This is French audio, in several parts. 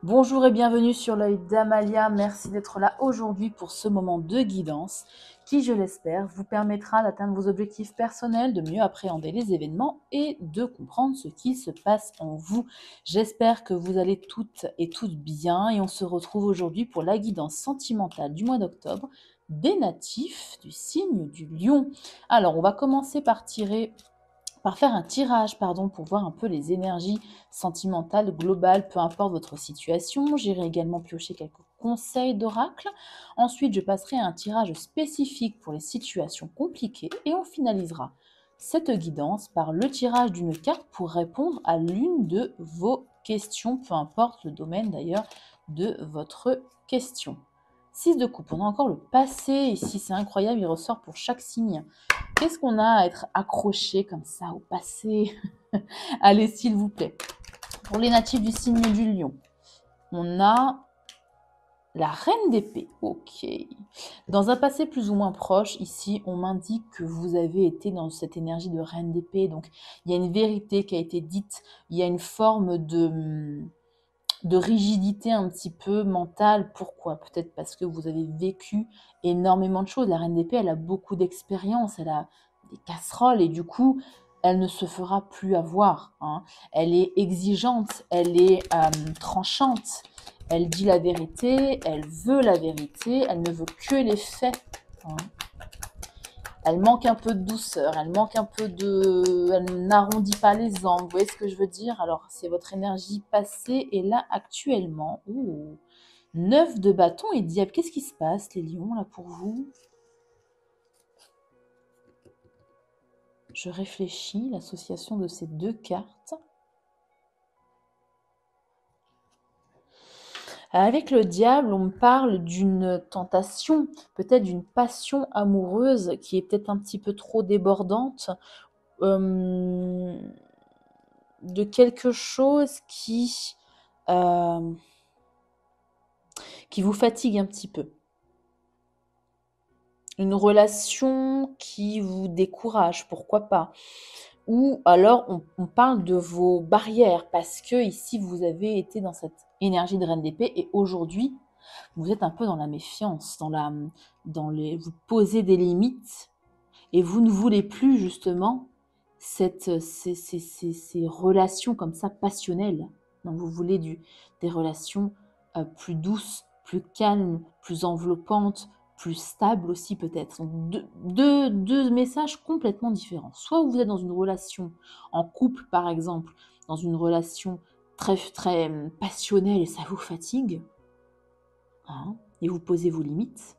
Bonjour et bienvenue sur l'œil d'Amalia. Merci d'être là aujourd'hui pour ce moment de guidance qui, je l'espère, vous permettra d'atteindre vos objectifs personnels, de mieux appréhender les événements et de comprendre ce qui se passe en vous. J'espère que vous allez toutes et toutes bien et on se retrouve aujourd'hui pour la guidance sentimentale du mois d'octobre des natifs du signe du lion. Alors, on va commencer par faire un tirage, pour voir un peu les énergies sentimentales globales, peu importe votre situation. J'irai également piocher quelques conseils d'oracle. Ensuite, je passerai à un tirage spécifique pour les situations compliquées et on finalisera cette guidance par le tirage d'une carte pour répondre à l'une de vos questions, peu importe le domaine d'ailleurs de votre question. 6 de coupe, on a encore le passé ici, c'est incroyable, il ressort pour chaque signe. Qu'est-ce qu'on a à être accroché comme ça au passé? Allez, s'il vous plaît. Pour les natifs du signe du lion, on a la reine d'épée. Ok. Dans un passé plus ou moins proche, ici, on m'indique que vous avez été dans cette énergie de reine d'épée. Donc, il y a une vérité qui a été dite. Il y a une forme de rigidité un petit peu mentale. Pourquoi? Peut-être parce que vous avez vécu énormément de choses. La reine d'épée, elle a beaucoup d'expérience, elle a des casseroles et du coup, elle ne se fera plus avoir. Hein. Elle est exigeante, elle est tranchante, elle dit la vérité, elle veut la vérité, elle ne veut que les faits. Hein. Elle manque un peu de douceur, elle manque un peu de... Elle n'arrondit pas les angles, vous voyez ce que je veux dire? Alors, c'est votre énergie passée et là, actuellement. Ouh, 9 de bâton et diable. Qu'est-ce qui se passe, les lions, là, pour vous? Je réfléchis, l'association de ces deux cartes. Avec le diable, on me parle d'une tentation, peut-être d'une passion amoureuse qui est peut-être un petit peu trop débordante. De quelque chose euh, qui vous fatigue un petit peu. Une relation qui vous décourage, pourquoi pas. Ou alors on parle de vos barrières parce que ici vous avez été dans cette énergie de reine d'épée et aujourd'hui vous êtes un peu dans la méfiance, vous posez des limites et vous ne voulez plus justement ces relations comme ça passionnelles. Donc vous voulez des relations plus douces, plus calmes, plus enveloppantes, plus stables aussi peut-être. Deux messages complètement différents. Soit vous êtes dans une relation en couple par exemple, dans une relation très, très passionnelle et ça vous fatigue, hein, et vous posez vos limites.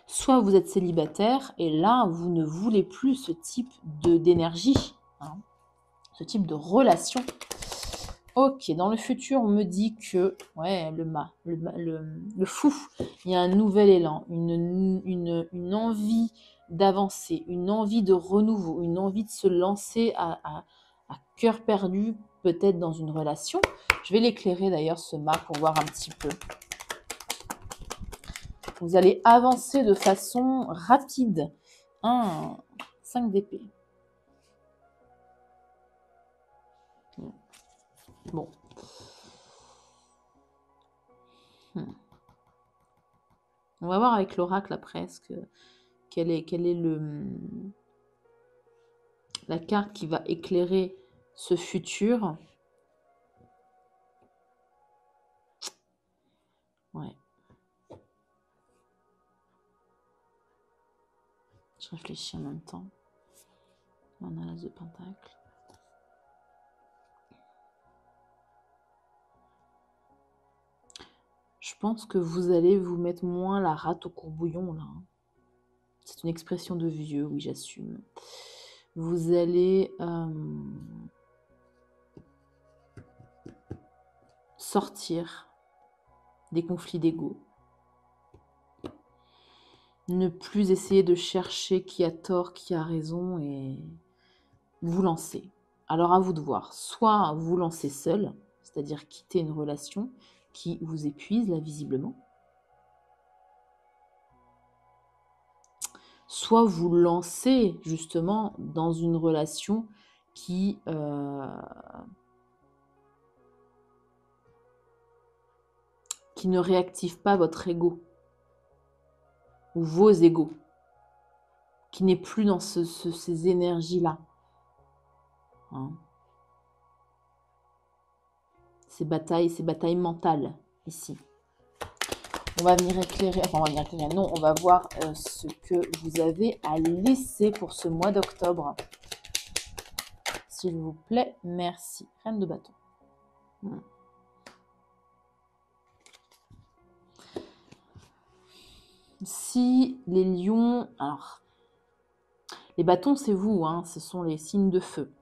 Soit vous êtes célibataire et là, vous ne voulez plus ce type d'énergie, hein, ce type de relation. Ok, dans le futur, on me dit que, ouais, le fou, il y a un nouvel élan, une envie d'avancer, une envie de renouveau, une envie de se lancer à cœur perdu, peut-être dans une relation. Je vais l'éclairer d'ailleurs, ce mât, pour voir un petit peu. Vous allez avancer de façon rapide. 5 d'épée. Bon. On va voir avec l'oracle après quelle est la carte qui va éclairer ce futur. Ouais. Je réfléchis en même temps. On a l'as de pentacle. Je pense que vous allez vous mettre moins la rate au courbouillon, là. C'est une expression de vieux, oui, j'assume. Vous allez sortir des conflits d'ego. Ne plus essayer de chercher qui a tort, qui a raison et vous lancer. Alors à vous de voir. Soit vous lancer seul, c'est-à-dire quitter une relation qui vous épuise là visiblement. Soit vous lancer justement dans une relation qui qui ne réactive pas votre ego ou vos égos, qui n'est plus dans ces énergies-là. Hein. Ces batailles mentales, ici. On va venir éclairer, enfin on va venir éclairer, non, on va voir ce que vous avez à laisser pour ce mois d'octobre. S'il vous plaît, merci. Reine de bâton. Si les lions... Alors, les bâtons, c'est vous, hein, ce sont les signes de feu.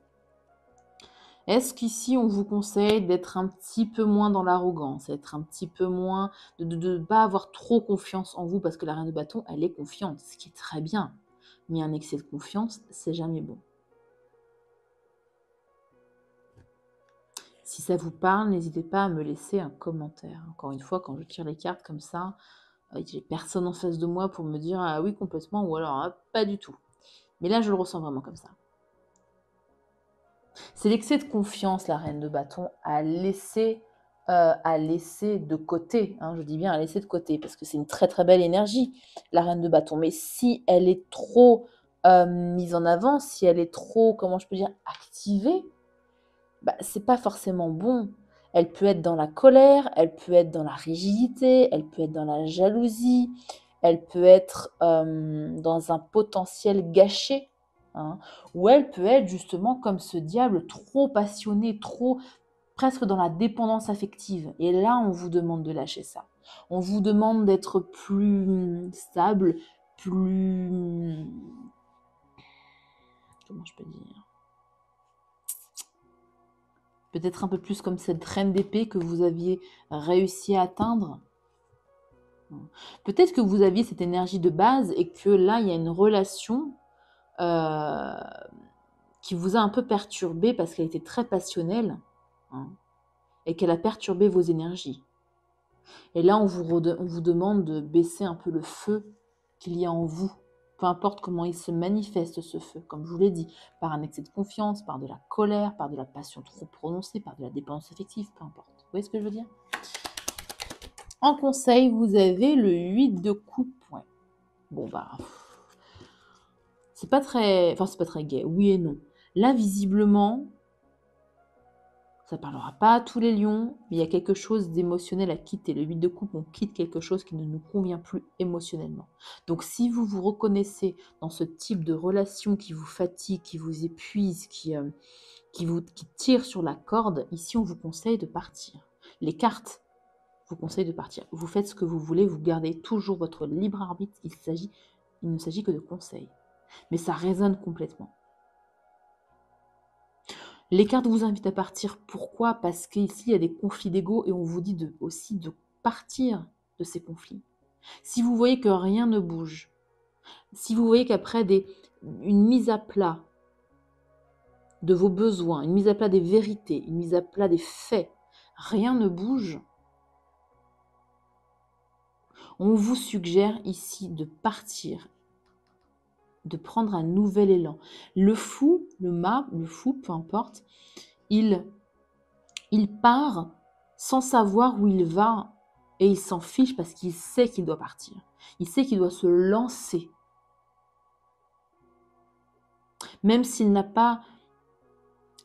Est-ce qu'ici, on vous conseille d'être un petit peu moins dans l'arrogance, d'être un petit peu moins... de ne pas avoir trop confiance en vous, parce que la reine de bâton, elle est confiante, ce qui est très bien. Mais un excès de confiance, c'est jamais bon. Si ça vous parle, n'hésitez pas à me laisser un commentaire. Encore une fois, quand je tire les cartes comme ça, j'ai personne en face de moi pour me dire « Ah oui, complètement » ou alors ah, « Pas du tout ». Mais là, je le ressens vraiment comme ça. C'est l'excès de confiance, la reine de bâton, à laisser de côté. Hein, je dis bien à laisser de côté, parce que c'est une très très belle énergie, la reine de bâton. Mais si elle est trop mise en avant, si elle est trop, comment je peux dire, activée, bah, c'est pas forcément bon. Elle peut être dans la colère, elle peut être dans la rigidité, elle peut être dans la jalousie, elle peut être dans un potentiel gâché, hein, ou elle peut être justement comme ce diable trop passionné, trop presque dans la dépendance affective. Et là, on vous demande de lâcher ça. On vous demande d'être plus stable, plus... Comment je peux dire ? Peut-être un peu plus comme cette reine d'épée que vous aviez réussi à atteindre. Peut-être que vous aviez cette énergie de base et que là, il y a une relation qui vous a un peu perturbé parce qu'elle était très passionnelle, hein, et qu'elle a perturbé vos énergies. Et là, on vous demande de baisser un peu le feu qu'il y a en vous. Peu importe comment il se manifeste, ce feu, comme je vous l'ai dit, par un excès de confiance, par de la colère, par de la passion trop prononcée, par de la dépendance affective, peu importe. Vous voyez ce que je veux dire ? En conseil, vous avez le 8 de coupe. Ouais. Bon, bah... c'est pas très... Enfin, c'est pas très gai, oui et non. Là, visiblement... Ça ne parlera pas à tous les lions, mais il y a quelque chose d'émotionnel à quitter. Le 8 de coupe, on quitte quelque chose qui ne nous convient plus émotionnellement. Donc si vous vous reconnaissez dans ce type de relation qui vous fatigue, qui vous épuise, qui tire sur la corde, ici on vous conseille de partir. Les cartes vous conseillent de partir. Vous faites ce que vous voulez, vous gardez toujours votre libre arbitre. Il ne s'agit que de conseils. Mais ça résonne complètement. Les cartes vous invitent à partir. Pourquoi ? Parce qu'ici, il y a des conflits d'ego et on vous dit aussi de partir de ces conflits. Si vous voyez que rien ne bouge, si vous voyez qu'après une mise à plat de vos besoins, une mise à plat des vérités, une mise à plat des faits, rien ne bouge, on vous suggère ici de partir, de prendre un nouvel élan. Le fou, le fou, peu importe, il part sans savoir où il va et il s'en fiche parce qu'il sait qu'il doit partir. Il sait qu'il doit se lancer. Même s'il n'a pas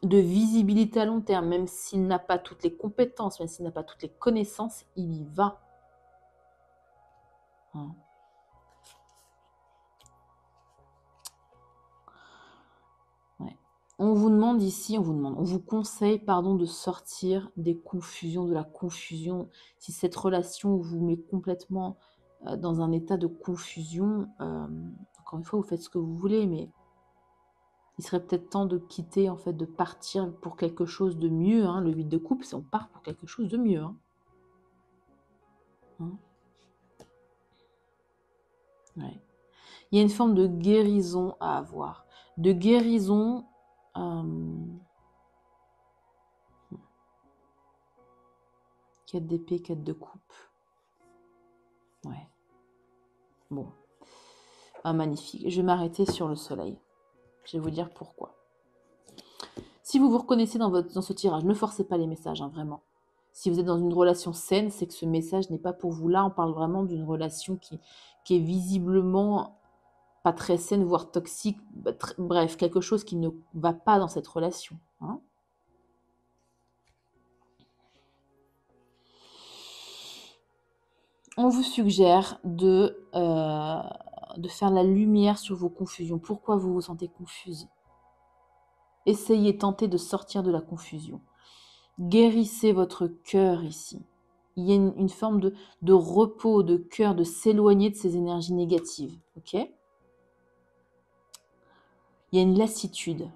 de visibilité à long terme, même s'il n'a pas toutes les compétences, même s'il n'a pas toutes les connaissances, il y va. Hein. Ouais. On vous demande ici, on vous conseille, pardon, de sortir des confusions, de la confusion. Si cette relation vous met complètement dans un état de confusion, encore une fois, vous faites ce que vous voulez, mais il serait peut-être temps de quitter, en fait, de partir pour quelque chose de mieux. Hein. Le 8 de coupe, c'est on part pour quelque chose de mieux. Hein. Hein. Ouais. Il y a une forme de guérison à avoir. De guérison... 4 d'épée, 4 de coupe. Ouais. Bon. Ah, magnifique. Je vais m'arrêter sur le soleil. Je vais vous dire pourquoi. Si vous vous reconnaissez dans ce tirage, ne forcez pas les messages, hein, vraiment. Si vous êtes dans une relation saine, c'est que ce message n'est pas pour vous. Là, on parle vraiment d'une relation qui est visiblement pas très saine, voire toxique. Bref, quelque chose qui ne va pas dans cette relation. Hein. On vous suggère de faire la lumière sur vos confusions. Pourquoi vous vous sentez confuse? Essayez, tentez de sortir de la confusion. Guérissez votre cœur ici. Il y a une forme de repos, de cœur, de s'éloigner de ces énergies négatives. Ok? Il y a une lassitude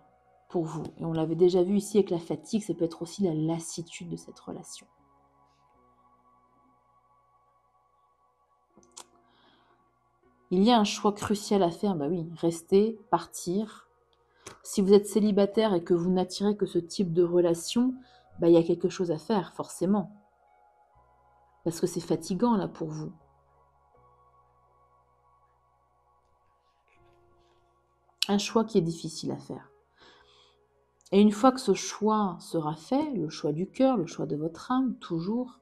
pour vous. Et on l'avait déjà vu ici avec la fatigue, ça peut être aussi la lassitude de cette relation. Il y a un choix crucial à faire, bah oui, rester, partir. Si vous êtes célibataire et que vous n'attirez que ce type de relation, bah il y a quelque chose à faire, forcément. Parce que c'est fatigant là pour vous. Un choix qui est difficile à faire. Et une fois que ce choix sera fait, le choix du cœur, le choix de votre âme, toujours,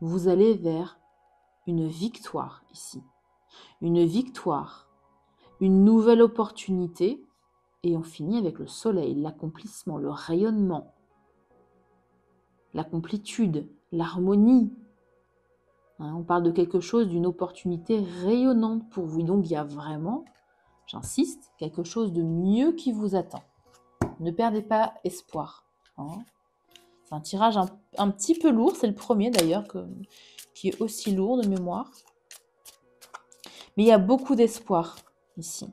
vous allez vers une victoire ici. Une victoire, une nouvelle opportunité, et on finit avec le soleil, l'accomplissement, le rayonnement, la complétude, l'harmonie. Hein, on parle de quelque chose, d'une opportunité rayonnante pour vous. Donc il y a vraiment, j'insiste, quelque chose de mieux qui vous attend. Ne perdez pas espoir. Hein. C'est un tirage un petit peu lourd, c'est le premier d'ailleurs qui est aussi lourd de mémoire. Mais il y a beaucoup d'espoir ici.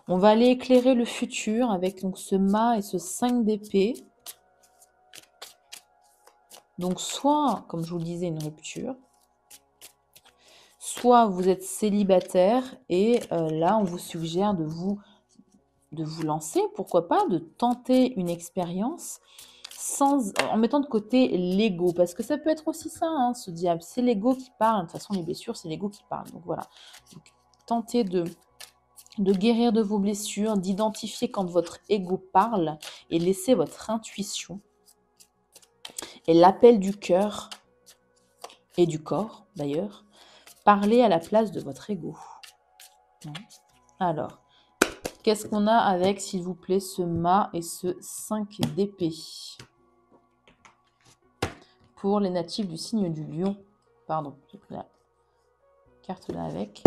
On va aller éclairer le futur avec donc ce mât et ce 5 d'épée. Donc soit, comme je vous le disais, une rupture, soit vous êtes célibataire et là on vous suggère de vous lancer, pourquoi pas, de tenter une expérience en mettant de côté l'ego, parce que ça peut être aussi ça, hein, ce diable, c'est l'ego qui parle, de toute façon les blessures c'est l'ego qui parle, donc voilà. Donc, tentez de guérir de vos blessures, d'identifier quand votre ego parle et laissez votre intuition et l'appel du cœur et du corps d'ailleurs parler à la place de votre ego. Alors, qu'est-ce qu'on a avec, s'il vous plaît, ce mât et ce 5 d'épée pour les natifs du signe du lion? Pardon, j'ai pris la carte là avec.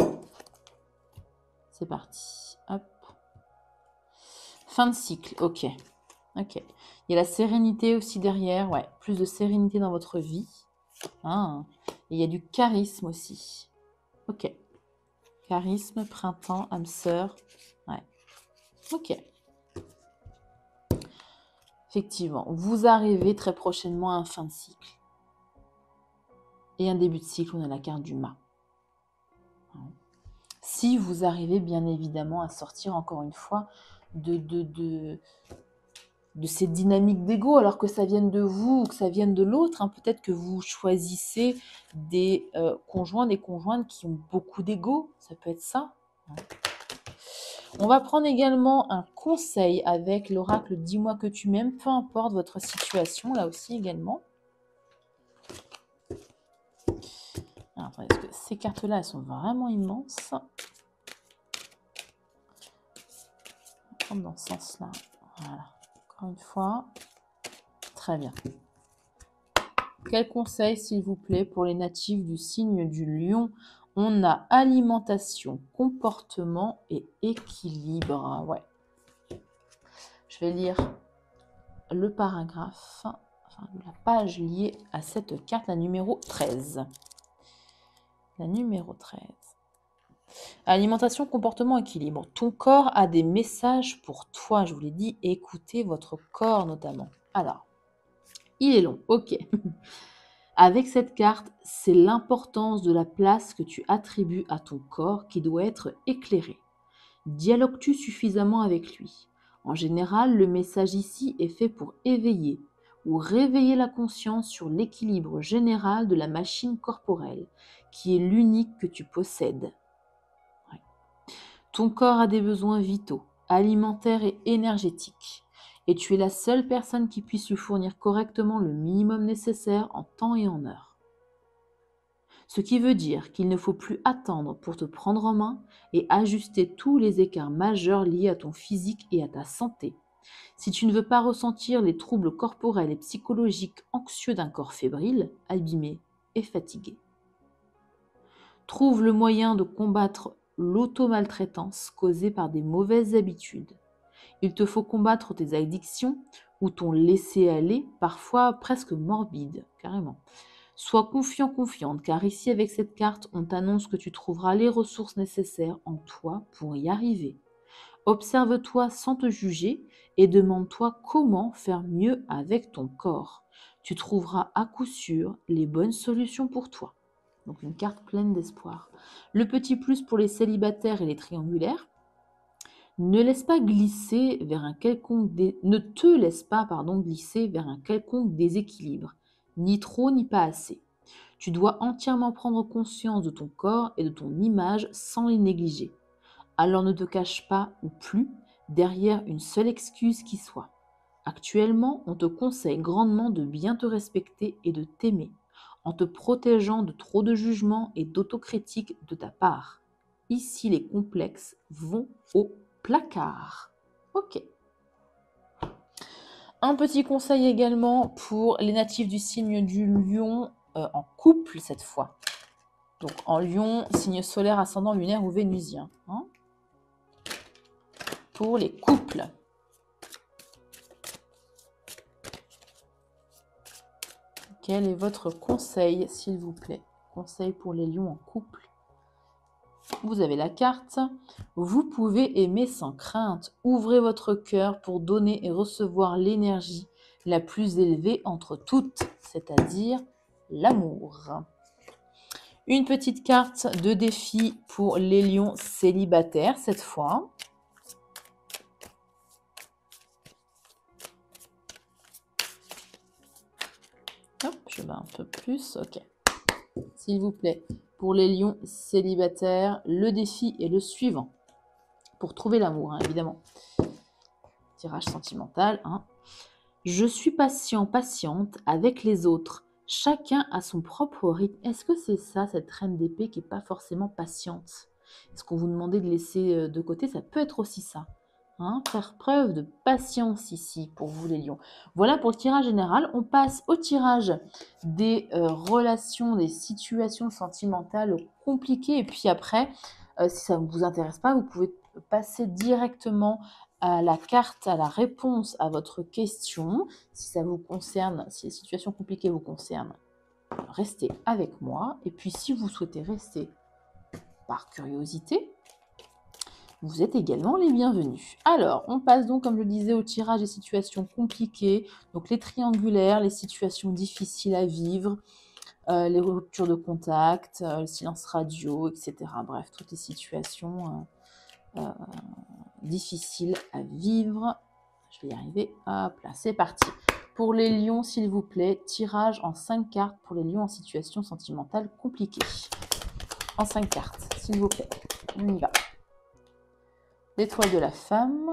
C'est parti. Hop. Fin de cycle, ok. Ok. Il y a la sérénité aussi derrière, ouais. Plus de sérénité dans votre vie. Hein. Et il y a du charisme aussi. Ok. Charisme, printemps, âme sœur. Ouais. Ok. Effectivement, vous arrivez très prochainement à un fin de cycle. Et un début de cycle, on a la carte du mât. Si vous arrivez bien évidemment à sortir encore une fois de ces dynamiques d'ego, alors que ça vienne de vous ou que ça vienne de l'autre, hein, peut-être que vous choisissez des conjoints, des conjointes qui ont beaucoup d'ego, ça peut être ça. Hein. On va prendre également un conseil avec l'oracle « Dis-moi que tu m'aimes », peu importe votre situation, là aussi également. Alors, attendez, parce que ces cartes-là, elles sont vraiment immenses. On va prendre dans ce sens-là. Voilà. Encore une fois. Très bien. Quel conseil, s'il vous plaît, pour les natifs du signe du lion? On a alimentation, comportement et équilibre. Ouais. Je vais lire le paragraphe, enfin la page liée à cette carte, la numéro 13. La numéro 13. Alimentation, comportement, équilibre. Ton corps a des messages pour toi, je vous l'ai dit, écoutez votre corps notamment. Alors, il est long, ok. Avec cette carte, c'est l'importance de la place que tu attribues à ton corps qui doit être éclairée. Dialogues-tu suffisamment avec lui? En général, le message ici est fait pour éveiller ou réveiller la conscience sur l'équilibre général de la machine corporelle, qui est l'unique que tu possèdes. Ouais. Ton corps a des besoins vitaux, alimentaires et énergétiques. et tu es la seule personne qui puisse lui fournir correctement le minimum nécessaire en temps et en heure. Ce qui veut dire qu'il ne faut plus attendre pour te prendre en main et ajuster tous les écarts majeurs liés à ton physique et à ta santé. Si tu ne veux pas ressentir les troubles corporels et psychologiques anxieux d'un corps fébrile, abîmé et fatigué. Trouve le moyen de combattre l'auto-maltraitance causée par des mauvaises habitudes. Il te faut combattre tes addictions ou ton laisser-aller, parfois presque morbide, carrément. Sois confiant, confiante, car ici, avec cette carte, on t'annonce que tu trouveras les ressources nécessaires en toi pour y arriver. Observe-toi sans te juger et demande-toi comment faire mieux avec ton corps. Tu trouveras à coup sûr les bonnes solutions pour toi. Donc une carte pleine d'espoir. Le petit plus pour les célibataires et les triangulaires, ne te laisse pas glisser vers un quelconque déséquilibre, ni trop ni pas assez. Tu dois entièrement prendre conscience de ton corps et de ton image sans les négliger. Alors ne te cache pas ou plus derrière une seule excuse qui soit. Actuellement, on te conseille grandement de bien te respecter et de t'aimer, en te protégeant de trop de jugements et d'autocritique de ta part. Ici, les complexes vont au placard. Ok. Un petit conseil également pour les natifs du signe du lion en couple cette fois. Donc en lion, signe solaire, ascendant, lunaire ou vénusien. Hein, pour les couples. Quel est votre conseil, s'il vous plaît? Conseil pour les lions en couple. Vous avez la carte. Vous pouvez aimer sans crainte. Ouvrez votre cœur pour donner et recevoir l'énergie la plus élevée entre toutes, c'est-à-dire l'amour. Une petite carte de défi pour les lions célibataires cette fois. Hop, je vais un peu plus, ok. S'il vous plaît, pour les lions célibataires, le défi est le suivant. Pour trouver l'amour, hein, évidemment. Tirage sentimental. Hein. Je suis patient, patiente avec les autres. Chacun a son propre rythme. Est-ce que c'est ça, cette reine d'épée qui n'est pas forcément patiente? Est-ce qu'on vous demandait de laisser de côté? Ça peut être aussi ça. Hein, faire preuve de patience ici pour vous les lions. Voilà pour le tirage général. On passe au tirage des relations, des situations sentimentales compliquées. Et puis après, si ça ne vous intéresse pas, vous pouvez passer directement à la carte, à la réponse à votre question. Si ça vous concerne, si les situations compliquées vous concernent, restez avec moi. Et puis si vous souhaitez rester par curiosité, vous êtes également les bienvenus. Alors, on passe donc, comme je le disais, au tirage des situations compliquées, donc les triangulaires, les situations difficiles à vivre, les ruptures de contact, le silence radio, etc. Bref, toutes les situations difficiles à vivre. Je vais y arriver. Hop là, c'est parti. Pour les lions, s'il vous plaît, tirage en 5 cartes pour les lions en situation sentimentale compliquée. En 5 cartes, s'il vous plaît. On y va. L'étoile de la femme,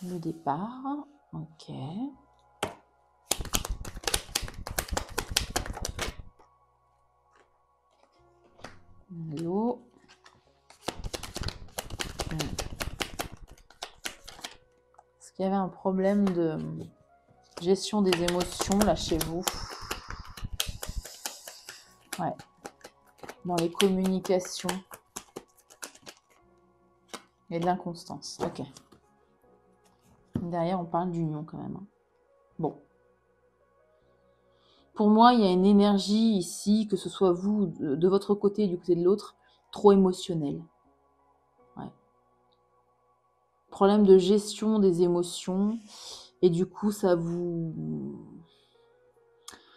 le départ, ok. L'eau. Est-ce qu'il y avait un problème de gestion des émotions là chez vous? Ouais. Dans les communications. Et de l'inconstance. Ok. Derrière, on parle d'union quand même. Hein. Bon. Pour moi, il y a une énergie ici, que ce soit vous, de votre côté et du côté de l'autre, trop émotionnelle. Ouais. Problème de gestion des émotions. Et du coup, ça vous...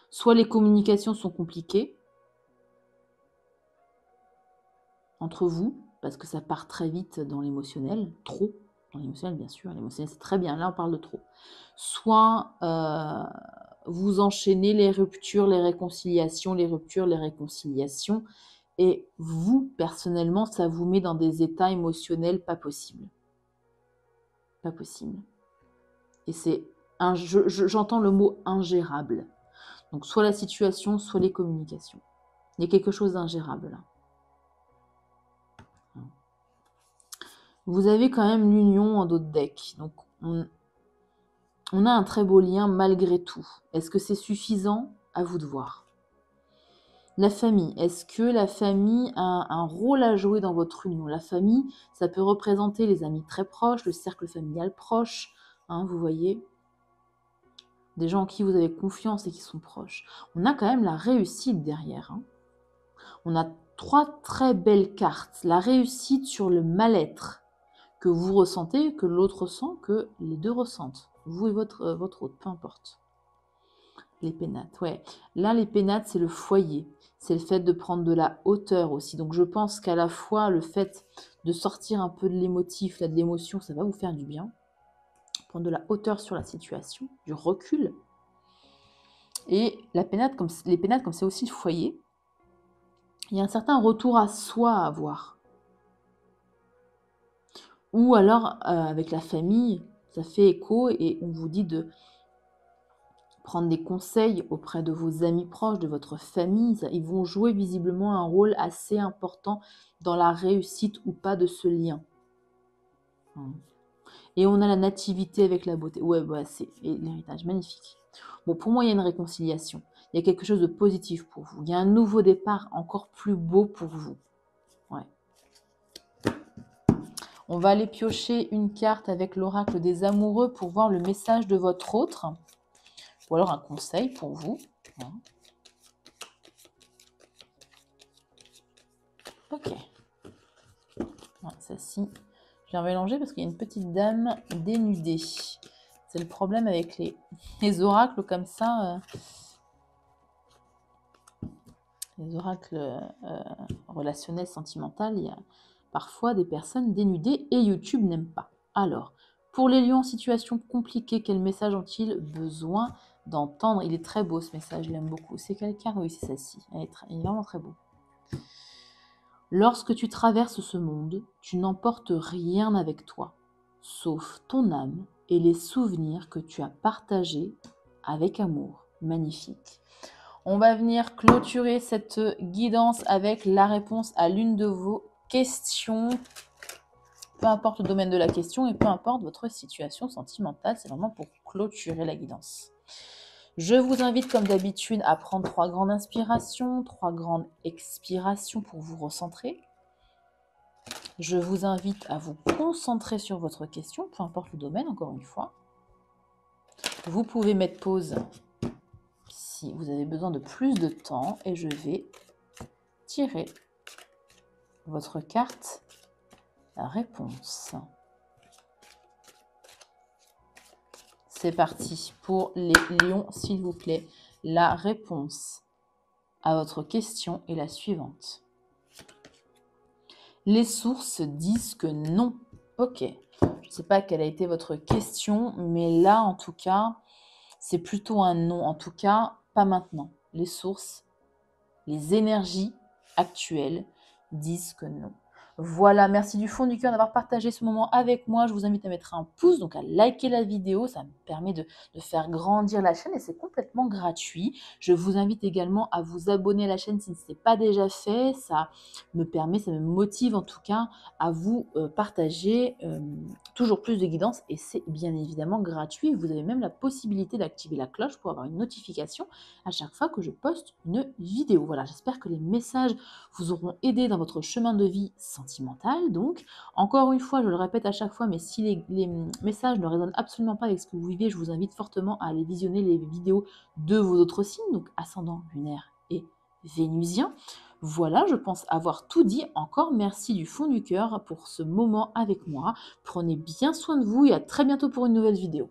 Soit les communications sont compliquées entre vous, parce que ça part très vite dans l'émotionnel, trop. Dans l'émotionnel, bien sûr, l'émotionnel c'est très bien, là on parle de trop. Soit vous enchaînez les ruptures, les réconciliations, les ruptures, les réconciliations, et vous, personnellement, ça vous met dans des états émotionnels pas possibles. Pas possible. Et c'est, j'entends le mot ingérable. Donc soit la situation, soit les communications. Il y a quelque chose d'ingérable là. Vous avez quand même l'union en d'autres decks. Donc on a un très beau lien malgré tout. Est-ce que c'est suffisant? À vous de voir. La famille. Est-ce que la famille a un rôle à jouer dans votre union? La famille, ça peut représenter les amis très proches, le cercle familial proche. Hein, vous voyez, des gens en qui vous avez confiance et qui sont proches. On a quand même la réussite derrière. Hein. On a 3 très belles cartes. La réussite sur le mal-être que vous ressentez, que l'autre ressent, que les deux ressentent. Vous et votre autre, peu importe. Les pénates, ouais. Là, les pénates, c'est le foyer. C'est le fait de prendre de la hauteur aussi. Donc, je pense qu'à la fois, le fait de sortir un peu de l'émotif, là, de l'émotion, ça va vous faire du bien. Prendre de la hauteur sur la situation, du recul. Et la pénate, les pénates, comme c'est aussi le foyer, il y a un certain retour à soi à avoir. Ou alors, avec la famille, ça fait écho et on vous dit de prendre des conseils auprès de vos amis proches, de votre famille. Ils vont jouer visiblement un rôle assez important dans la réussite ou pas de ce lien. Et on a la nativité avec la beauté. Ouais, bah, c'est l'héritage, magnifique. Bon, pour moi, il y a une réconciliation. Il y a quelque chose de positif pour vous. Il y a un nouveau départ encore plus beau pour vous. Ouais. On va aller piocher une carte avec l'oracle des amoureux pour voir le message de votre autre. Ou alors un conseil pour vous. Ok. Celle-ci, je vais mélanger parce qu'il y a une petite dame dénudée. C'est le problème avec les oracles comme ça. Les oracles relationnels, sentimentaux, il y a parfois des personnes dénudées et YouTube n'aime pas. Alors, pour les lions en situation compliquée, quel message ont-ils besoin d'entendre? Il est très beau ce message, je l'aime beaucoup. C'est quelqu'un, oui, c'est celle-ci. Il est vraiment très beau. Lorsque tu traverses ce monde, tu n'emportes rien avec toi, sauf ton âme et les souvenirs que tu as partagés avec amour. Magnifique. On va venir clôturer cette guidance avec la réponse à l'une de vos questions. Peu importe le domaine de la question et peu importe votre situation sentimentale, c'est vraiment pour clôturer la guidance. Je vous invite comme d'habitude à prendre 3 grandes inspirations, 3 grandes expirations pour vous recentrer. Je vous invite à vous concentrer sur votre question, peu importe le domaine, encore une fois. Vous pouvez mettre pause si vous avez besoin de plus de temps et je vais tirer votre carte réponse. C'est parti pour les lions, s'il vous plaît. La réponse à votre question est la suivante. Les sources disent que non. Ok. Je ne sais pas quelle a été votre question, mais là, en tout cas, c'est plutôt un non. En tout cas, pas maintenant. Les sources, les énergies actuelles disent que non. Voilà, merci du fond du cœur d'avoir partagé ce moment avec moi. Je vous invite à mettre un pouce, donc à liker la vidéo. Ça me permet de faire grandir la chaîne et c'est complètement gratuit. Je vous invite également à vous abonner à la chaîne si ce n'est pas déjà fait. Ça me permet, ça me motive en tout cas à vous partager toujours plus de guidance et c'est bien évidemment gratuit. Vous avez même la possibilité d'activer la cloche pour avoir une notification à chaque fois que je poste une vidéo. Voilà, j'espère que les messages vous auront aidé dans votre chemin de vie sentimental. Donc, encore une fois, je le répète à chaque fois, mais si les messages ne résonnent absolument pas avec ce que vous vivez, je vous invite fortement à aller visionner les vidéos de vos autres signes, donc ascendant, lunaire et vénusien. Voilà, je pense avoir tout dit. Encore merci du fond du cœur pour ce moment avec moi. Prenez bien soin de vous et à très bientôt pour une nouvelle vidéo.